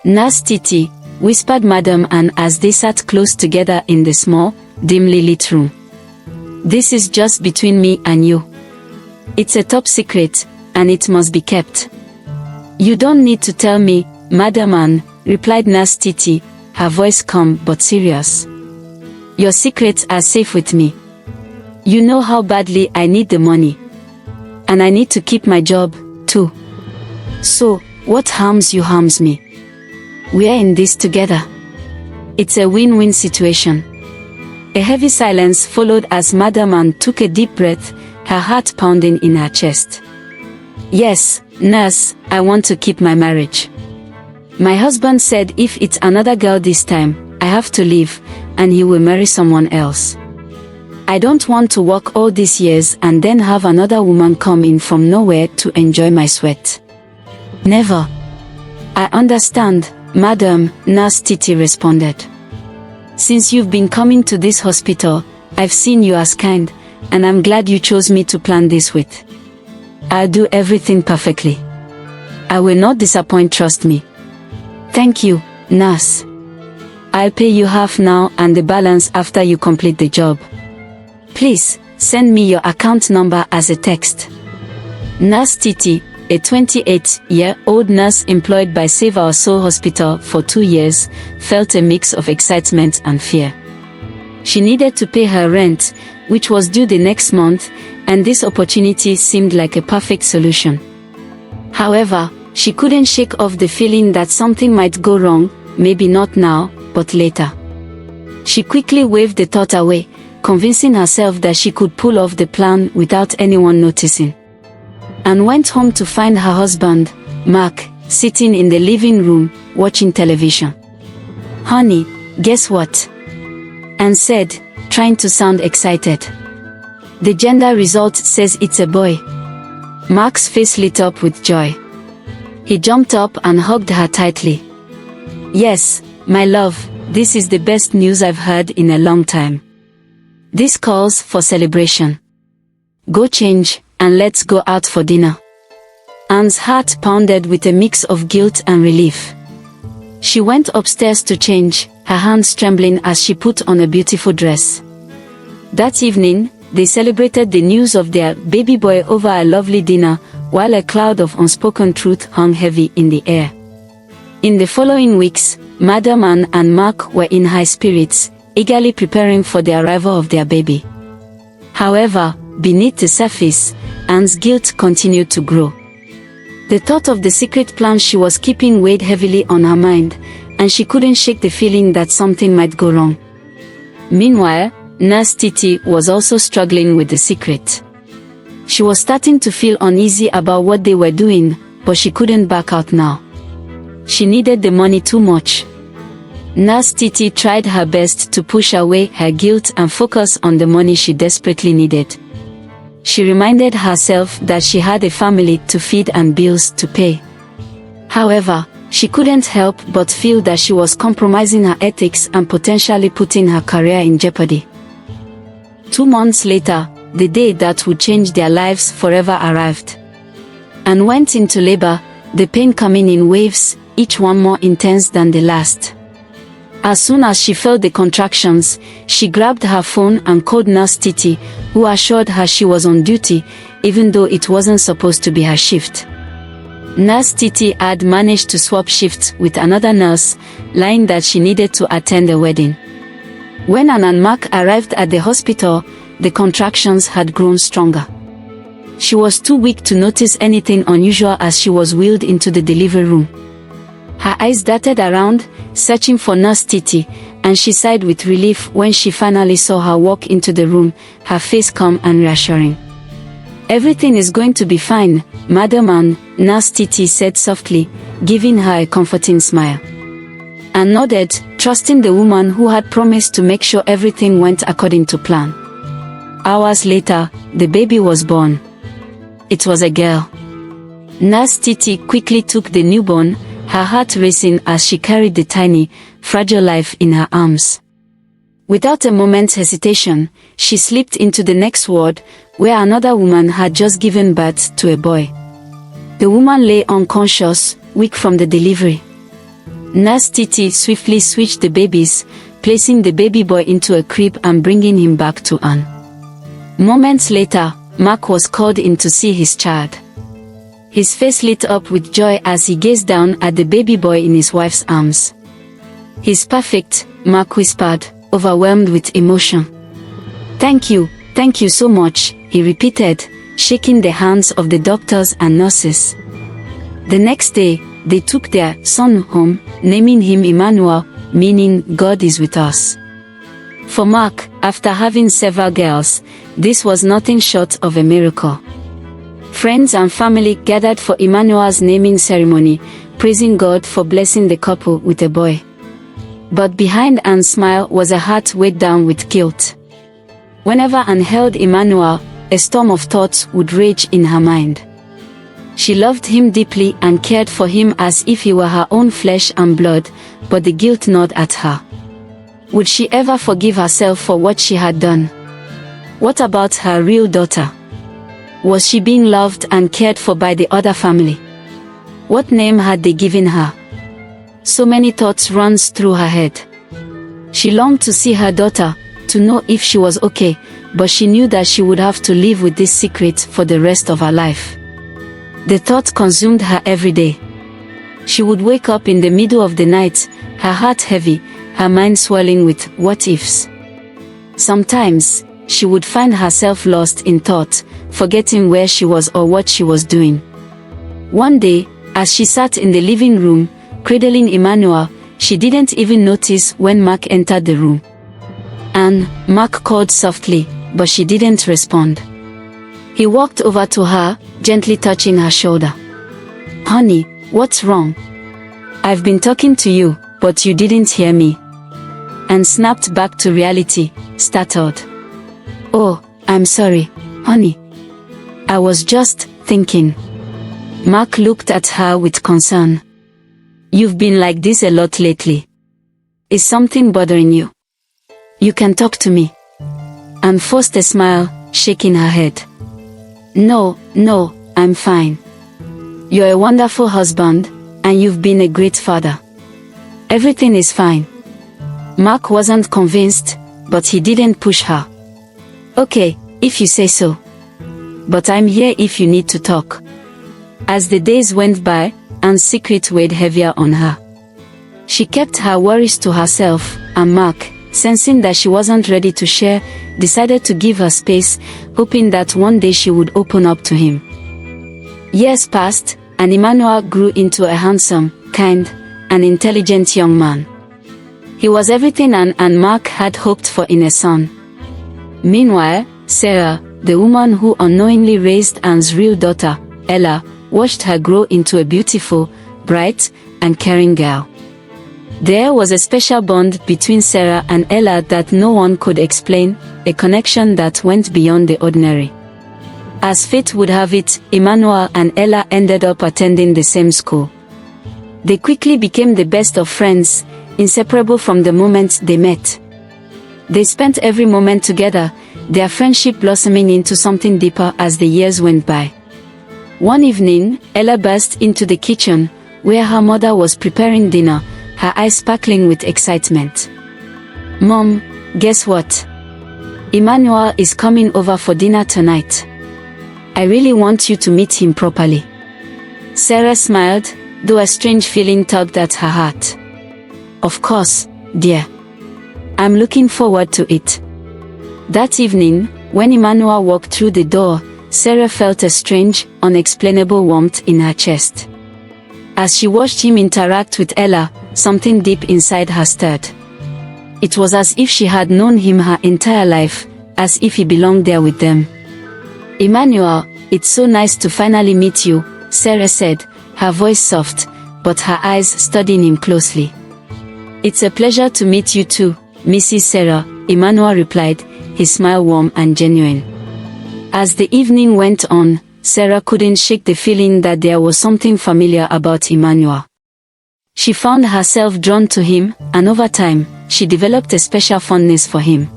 Nurse Titi, whispered Madam Anne as they sat close together in the small, dimly lit room. This is just between me and you. It's a top secret, and it must be kept. You don't need to tell me, Madam Anne, replied Nurse Titi, her voice calm but serious. Your secrets are safe with me. You know how badly I need the money. And I need to keep my job, too. So, what harms you harms me. We are in this together. It's a win-win situation. A heavy silence followed as Madam Anne took a deep breath, her heart pounding in her chest. Yes, nurse, I want to keep my marriage. My husband said if it's another girl this time, I have to leave, and he will marry someone else. I don't want to work all these years and then have another woman come in from nowhere to enjoy my sweat. Never. I understand, Madam, Nurse Titi responded. Since you've been coming to this hospital, I've seen you as kind, and I'm glad you chose me to plan this with. I'll do everything perfectly. I will not disappoint, trust me. Thank you, nurse. I'll pay you half now and the balance after you complete the job. Please, send me your account number as a text. Nurse Titi, a 28-year-old nurse employed by Save Our Soul Hospital for 2 years, felt a mix of excitement and fear. She needed to pay her rent, which was due the next month, and this opportunity seemed like a perfect solution. However, she couldn't shake off the feeling that something might go wrong, maybe not now, but later. She quickly waved the thought away, convincing herself that she could pull off the plan without anyone noticing. And went home to find her husband, Mark, sitting in the living room, watching television. Honey, guess what? Anne said, trying to sound excited. The gender result says it's a boy. Mark's face lit up with joy. He jumped up and hugged her tightly. Yes, my love, this is the best news I've heard in a long time. This calls for celebration. Go change, and let's go out for dinner. Anne's heart pounded with a mix of guilt and relief. She went upstairs to change, her hands trembling as she put on a beautiful dress. That evening, they celebrated the news of their baby boy over a lovely dinner, while a cloud of unspoken truth hung heavy in the air. In the following weeks, Madam Anne and Mark were in high spirits, eagerly preparing for the arrival of their baby. However, beneath the surface, Anne's guilt continued to grow. The thought of the secret plan she was keeping weighed heavily on her mind, and she couldn't shake the feeling that something might go wrong. Meanwhile, Nurse Titi was also struggling with the secret. She was starting to feel uneasy about what they were doing, but she couldn't back out now. She needed the money too much. Nurse Titi tried her best to push away her guilt and focus on the money she desperately needed. She reminded herself that she had a family to feed and bills to pay. However, she couldn't help but feel that she was compromising her ethics and potentially putting her career in jeopardy. 2 months later, the day that would change their lives forever arrived. Anne went into labor, the pain coming in waves, each one more intense than the last. As soon as she felt the contractions, she grabbed her phone and called Nurse Titi, who assured her she was on duty, even though it wasn't supposed to be her shift. Nurse Titi had managed to swap shifts with another nurse, lying that she needed to attend a wedding. When Anne and Mark arrived at the hospital, the contractions had grown stronger. She was too weak to notice anything unusual as she was wheeled into the delivery room. Her eyes darted around, searching for Nurse Titi, and she sighed with relief when she finally saw her walk into the room, her face calm and reassuring. Everything is going to be fine, Madam Anne, Nurse Titi said softly, giving her a comforting smile. Anne nodded, trusting the woman who had promised to make sure everything went according to plan. Hours later, the baby was born. It was a girl. Nurse Titi quickly took the newborn, her heart racing as she carried the tiny, fragile life in her arms. Without a moment's hesitation, she slipped into the next ward, where another woman had just given birth to a boy. The woman lay unconscious, weak from the delivery. Nurse Titi swiftly switched the babies, placing the baby boy into a crib and bringing him back to Anne. Moments later, Mark was called in to see his child. His face lit up with joy as he gazed down at the baby boy in his wife's arms. "He's perfect," Mark whispered, overwhelmed with emotion. Thank you so much," he repeated, shaking the hands of the doctors and nurses. The next day, they took their son home, naming him Emmanuel, meaning God is with us. For Mark, after having several girls, this was nothing short of a miracle. Friends and family gathered for Emmanuel's naming ceremony, praising God for blessing the couple with a boy. But behind Anne's smile was a heart weighed down with guilt. Whenever Anne held Emmanuel, a storm of thoughts would rage in her mind. She loved him deeply and cared for him as if he were her own flesh and blood, but the guilt gnawed at her. Would she ever forgive herself for what she had done? What about her real daughter? Was she being loved and cared for by the other family? What name had they given her? So many thoughts ran through her head. She longed to see her daughter, to know if she was okay, but she knew that she would have to live with this secret for the rest of her life. The thought consumed her every day. She would wake up in the middle of the night, her heart heavy, her mind swelling with what-ifs. Sometimes, she would find herself lost in thought, forgetting where she was or what she was doing. One day, as she sat in the living room, cradling Emmanuel, she didn't even notice when Mark entered the room. "Anne," Mark called softly, but she didn't respond. He walked over to her, gently touching her shoulder. "Honey, what's wrong? I've been talking to you, but you didn't hear me." Anne snapped back to reality, startled. "Oh, I'm sorry, honey. I was just thinking." Mark looked at her with concern. "You've been like this a lot lately. Is something bothering you? You can talk to me." Anne forced a smile, shaking her head. No, I'm fine. You're a wonderful husband, and you've been a great father. Everything is fine." Mark wasn't convinced, but he didn't push her. "Okay, if you say so. But I'm here if you need to talk." As the days went by, Anne's secret weighed heavier on her. She kept her worries to herself, and Mark, sensing that she wasn't ready to share, decided to give her space, hoping that one day she would open up to him. Years passed, and Emmanuel grew into a handsome, kind, and intelligent young man. He was everything Anne and Mark had hoped for in a son. Meanwhile, Sarah, the woman who unknowingly raised Anne's real daughter, Ella, watched her grow into a beautiful, bright, and caring girl. There was a special bond between Sarah and Ella that no one could explain, a connection that went beyond the ordinary. As fate would have it, Emmanuel and Ella ended up attending the same school. They quickly became the best of friends, inseparable from the moment they met. They spent every moment together, their friendship blossoming into something deeper as the years went by. One evening, Ella burst into the kitchen, where her mother was preparing dinner, her eyes sparkling with excitement. "Mom, guess what? Emmanuel is coming over for dinner tonight. I really want you to meet him properly." Sarah smiled, though a strange feeling tugged at her heart. "Of course, dear. I'm looking forward to it." That evening, when Emmanuel walked through the door, Sarah felt a strange, unexplainable warmth in her chest. As she watched him interact with Ella, something deep inside her stirred. It was as if she had known him her entire life, as if he belonged there with them. "Emmanuel, it's so nice to finally meet you," Sarah said, her voice soft, but her eyes studying him closely. "It's a pleasure to meet you too, Mrs. Sarah," Emmanuel replied, his smile warm and genuine. As the evening went on, Sarah couldn't shake the feeling that there was something familiar about Emmanuel. She found herself drawn to him, and over time, she developed a special fondness for him.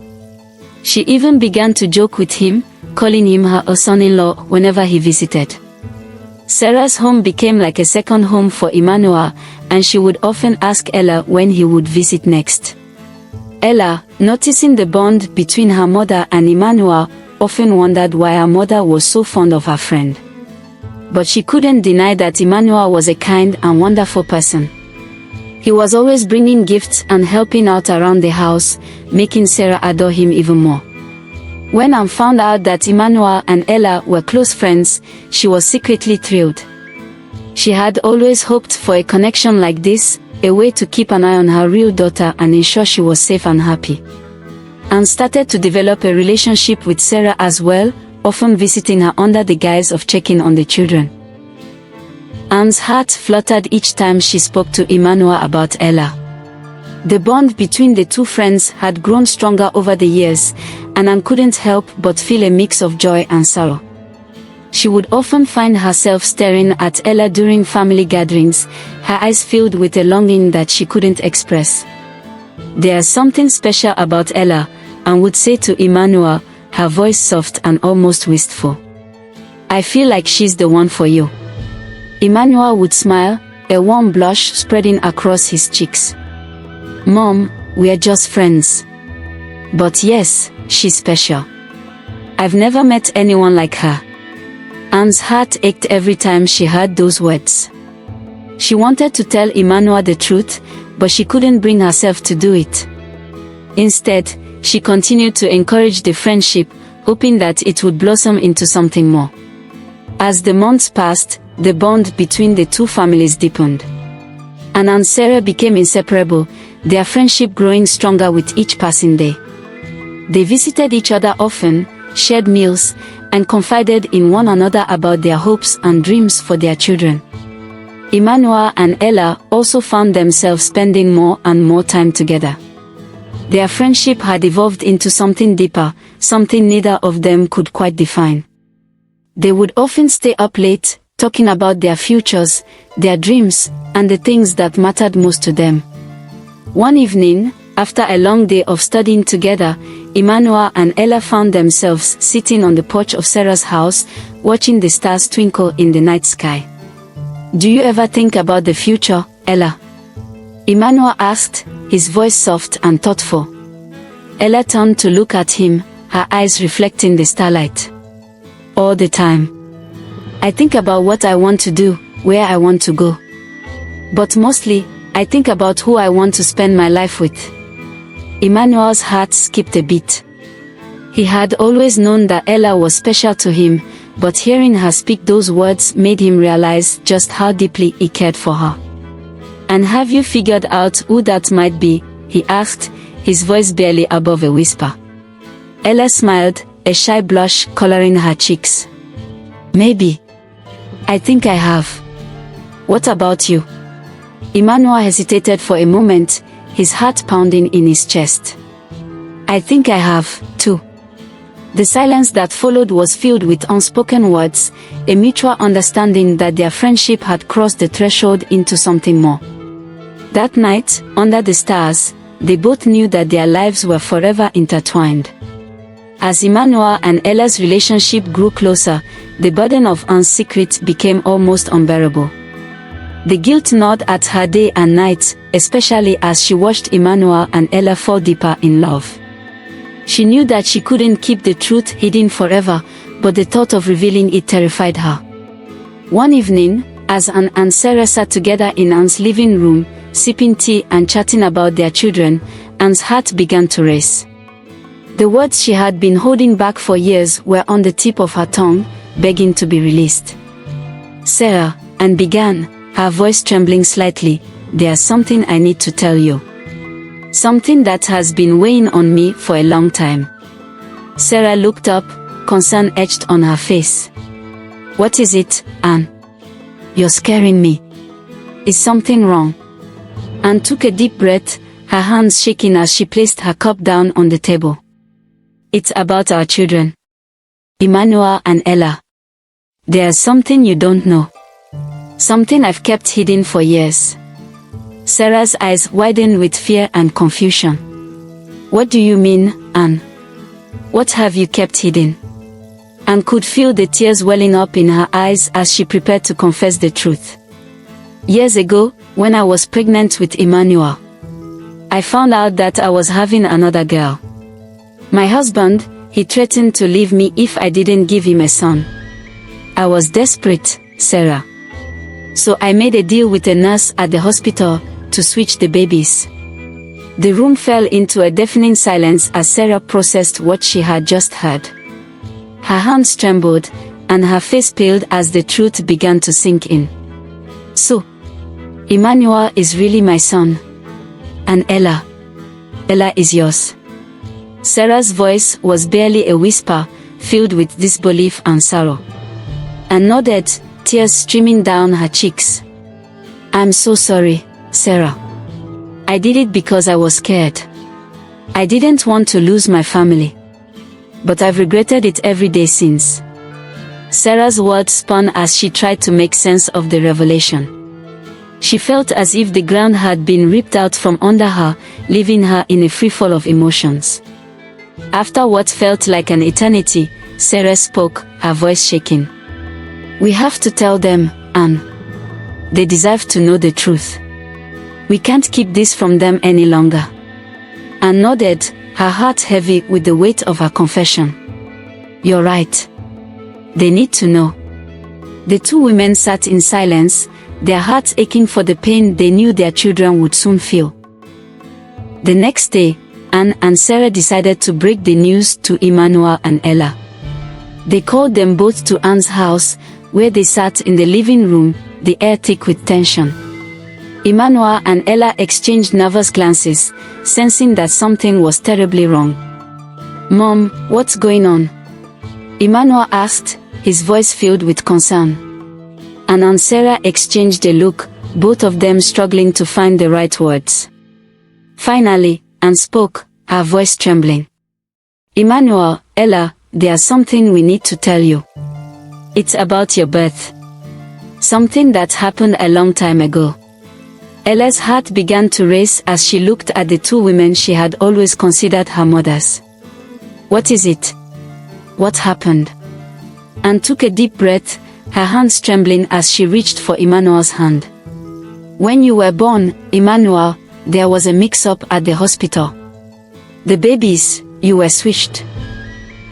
She even began to joke with him, calling him her son-in-law whenever he visited. Sarah's home became like a second home for Emmanuel, and she would often ask Ella when he would visit next. Ella, noticing the bond between her mother and Emmanuel, often wondered why her mother was so fond of her friend. But she couldn't deny that Emmanuel was a kind and wonderful person. He was always bringing gifts and helping out around the house, making Sarah adore him even more. When Anne found out that Emmanuel and Ella were close friends, she was secretly thrilled. She had always hoped for a connection like this, a way to keep an eye on her real daughter and ensure she was safe and happy. Anne started to develop a relationship with Sarah as well, often visiting her under the guise of checking on the children. Anne's heart fluttered each time she spoke to Emmanuel about Ella. The bond between the two friends had grown stronger over the years, and Anne couldn't help but feel a mix of joy and sorrow. She would often find herself staring at Ella during family gatherings, her eyes filled with a longing that she couldn't express. "There's something special about Ella," Anne would say to Emmanuel, her voice soft and almost wistful. "I feel like she's the one for you." Emmanuel would smile, a warm blush spreading across his cheeks. "Mom, we're just friends. But yes, she's special. I've never met anyone like her." Anne's heart ached every time she heard those words. She wanted to tell Emmanuel the truth, but she couldn't bring herself to do it. Instead, she continued to encourage the friendship, hoping that it would blossom into something more. As the months passed, the bond between the two families deepened. Anne and Sarah became inseparable, their friendship growing stronger with each passing day. They visited each other often, shared meals, and confided in one another about their hopes and dreams for their children. Emmanuel and Ella also found themselves spending more and more time together. Their friendship had evolved into something deeper, something neither of them could quite define. They would often stay up late, talking about their futures, their dreams, and the things that mattered most to them. One evening, after a long day of studying together, Emmanuel and Ella found themselves sitting on the porch of Sarah's house, watching the stars twinkle in the night sky. "Do you ever think about the future, Ella?" Emmanuel asked, his voice soft and thoughtful. Ella turned to look at him, her eyes reflecting the starlight. "All the time. I think about what I want to do, where I want to go. But mostly, I think about who I want to spend my life with." Emmanuel's heart skipped a beat. He had always known that Ella was special to him, but hearing her speak those words made him realize just how deeply he cared for her. "And have you figured out who that might be?" he asked, his voice barely above a whisper. Ella smiled, a shy blush coloring her cheeks. "Maybe. I think I have. What about you?" Emmanuel hesitated for a moment, his heart pounding in his chest. "I think I have, too." The silence that followed was filled with unspoken words, a mutual understanding that their friendship had crossed the threshold into something more. That night, under the stars, they both knew that their lives were forever intertwined. As Emmanuel and Ella's relationship grew closer, the burden of Anne's secret became almost unbearable. The guilt gnawed at her day and night, especially as she watched Emmanuel and Ella fall deeper in love. She knew that she couldn't keep the truth hidden forever, but the thought of revealing it terrified her. One evening, as Anne and Sarah sat together in Anne's living room, sipping tea and chatting about their children, Anne's heart began to race. The words she had been holding back for years were on the tip of her tongue, begging to be released. "Sarah," Anne began, her voice trembling slightly, "there's something I need to tell you. Something that has been weighing on me for a long time." Sarah looked up, concern etched on her face. "What is it, Anne? You're scaring me. Is something wrong?" Anne took a deep breath, her hands shaking as she placed her cup down on the table. "It's about our children. Emmanuel and Ella. There's something you don't know. Something I've kept hidden for years." Sarah's eyes widened with fear and confusion. "What do you mean, Anne? What have you kept hidden?" and could feel the tears welling up in her eyes as she prepared to confess the truth. Years ago, when I was pregnant with Emmanuel, I found out that I was having another girl. My husband, he threatened to leave me if I didn't give him a son. I was desperate, Sarah. So I made a deal with a nurse at the hospital to switch the babies. The room fell into a deafening silence as Sarah processed what she had just heard. Her hands trembled, and her face paled as the truth began to sink in. So, Emmanuel is really my son. And Ella is yours. Sarah's voice was barely a whisper, filled with disbelief and sorrow. And nodded, tears streaming down her cheeks. I'm so sorry, Sarah. I did it because I was scared. I didn't want to lose my family. But I've regretted it every day since. Sarah's words spun as she tried to make sense of the revelation. She felt as if the ground had been ripped out from under her, leaving her in a freefall of emotions. After what felt like an eternity, Sarah spoke, her voice shaking. We have to tell them, Anne. They deserve to know the truth. We can't keep this from them any longer. Anne nodded, her heart heavy with the weight of her confession. You're right. They need to know. The two women sat in silence, their hearts aching for the pain they knew their children would soon feel. The next day, Anne and Sarah decided to break the news to Emmanuel and Ella. They called them both to Anne's house, where they sat in the living room, the air thick with tension. Emmanuel and Ella exchanged nervous glances, sensing that something was terribly wrong. Mom, what's going on? Emmanuel asked, his voice filled with concern. Anne and Sarah exchanged a look, both of them struggling to find the right words. Finally, Anne spoke, her voice trembling. Emmanuel, Ella, there's something we need to tell you. It's about your birth. Something that happened a long time ago. Ella's heart began to race as she looked at the two women she had always considered her mothers. What is it? What happened? Anne took a deep breath, her hands trembling as she reached for Emmanuel's hand. When you were born, Emmanuel, there was a mix-up at the hospital. The babies, you were switched.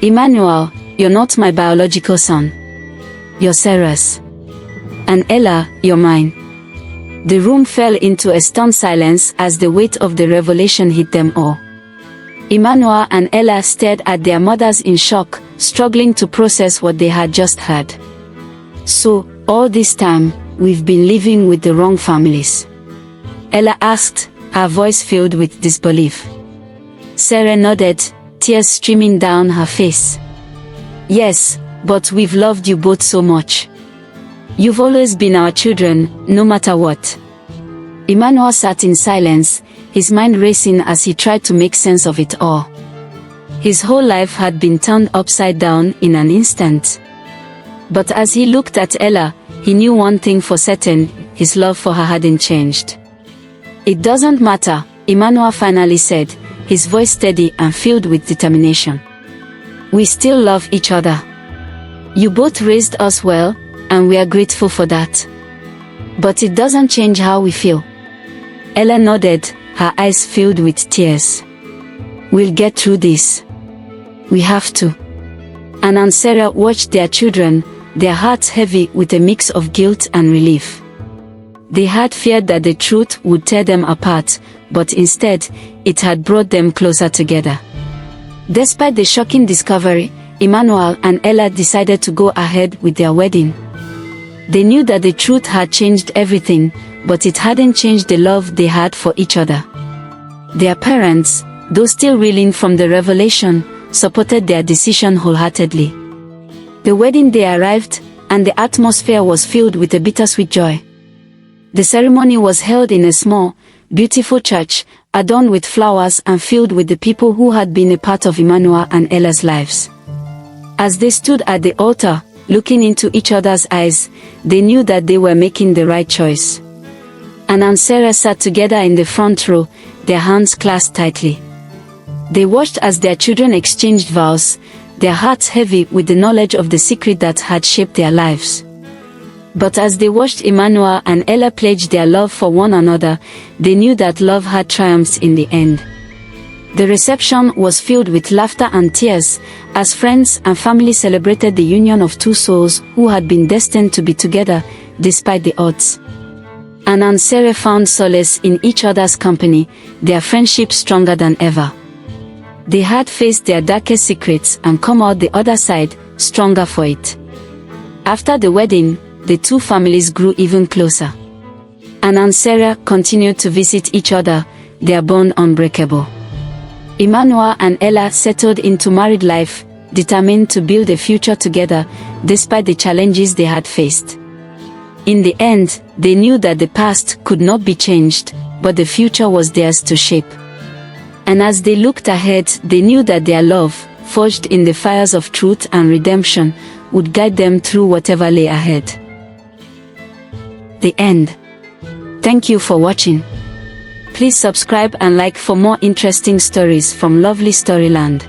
Emmanuel, you're not my biological son. You're Sarah's. And Ella, you're mine. The room fell into a stunned silence as the weight of the revelation hit them all. Emmanuel and Ella stared at their mothers in shock, struggling to process what they had just heard. So, all this time, we've been living with the wrong families? Ella asked, her voice filled with disbelief. Sarah nodded, tears streaming down her face. Yes, but we've loved you both so much. You've always been our children, no matter what. Emmanuel sat in silence, his mind racing as he tried to make sense of it all. His whole life had been turned upside down in an instant. But as he looked at Ella, he knew one thing for certain, his love for her hadn't changed. It doesn't matter, Emmanuel finally said, his voice steady and filled with determination. We still love each other. You both raised us well, and we are grateful for that. But it doesn't change how we feel. Ella nodded, her eyes filled with tears. We'll get through this. We have to. Anne and Sarah watched their children, their hearts heavy with a mix of guilt and relief. They had feared that the truth would tear them apart, but instead, it had brought them closer together. Despite the shocking discovery, Emmanuel and Ella decided to go ahead with their wedding. They knew that the truth had changed everything, but it hadn't changed the love they had for each other. Their parents, though still reeling from the revelation, supported their decision wholeheartedly. The wedding day arrived, and the atmosphere was filled with a bittersweet joy. The ceremony was held in a small, beautiful church, adorned with flowers and filled with the people who had been a part of Emmanuel and Ella's lives. As they stood at the altar, looking into each other's eyes, they knew that they were making the right choice. Anne and Sarah sat together in the front row, their hands clasped tightly. They watched as their children exchanged vows, their hearts heavy with the knowledge of the secret that had shaped their lives. But as they watched Emmanuel and Ella pledge their love for one another, they knew that love had triumphed in the end. The reception was filled with laughter and tears, as friends and family celebrated the union of two souls who had been destined to be together, despite the odds. Anna and Sarah found solace in each other's company, their friendship stronger than ever. They had faced their darkest secrets and come out the other side, stronger for it. After the wedding, the two families grew even closer. Anna and Sarah continued to visit each other, their bond unbreakable. Emmanuel and Ella settled into married life, determined to build a future together, despite the challenges they had faced. In the end, they knew that the past could not be changed, but the future was theirs to shape. And as they looked ahead, they knew that their love, forged in the fires of truth and redemption, would guide them through whatever lay ahead. The end. Thank you for watching. Please subscribe and like for more interesting stories from Lovely Storyland.